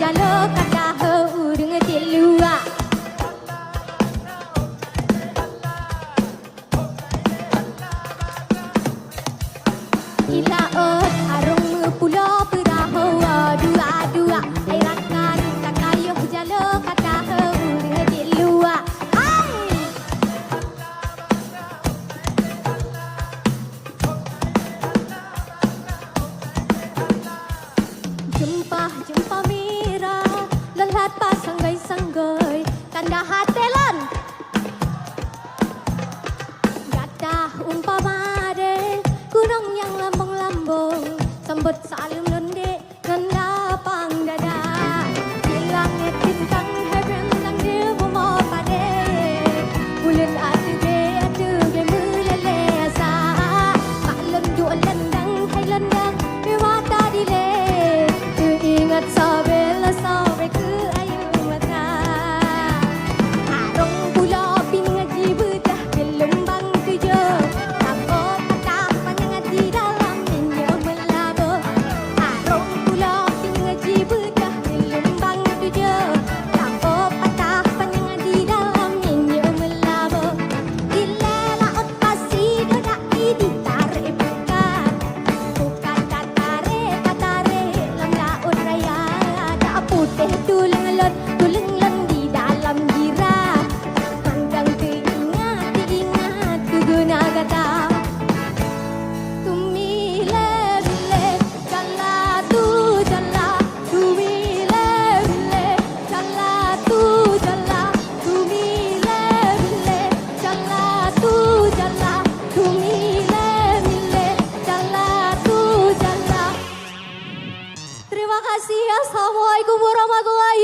jalo kata urung tilua ilaot arung pulau perahu dua-dua airakan kakayo jalo kata urung tilua jumpa mira lelat pasanggai-sanggai tanda hatelan gadah umpamare kurang yang lambung-lambung sambut salim londe ngendapang dada hilang bintang heaven nang dia mau pade bulan adu be mulale asa maklum jual lendang hai lendang mata dile ingat sampai ke ayu mata arong pulau pingaji bedah gelembang tujuh aku patah panjangan dalam minyak melaba arong pulau pingaji bedah gelembang tujuh aku patah panjangan dalam minyak melaba gila laut pasir dak ditarik bukan katare lam laut raya putih tulang lon di dalam gira pandang teringat guna kata tumile bile jala tu tumile bile jala tu tumile bile jala tu tumile bile jala tu. Terima kasih. Assalamualaikum warahmatullahi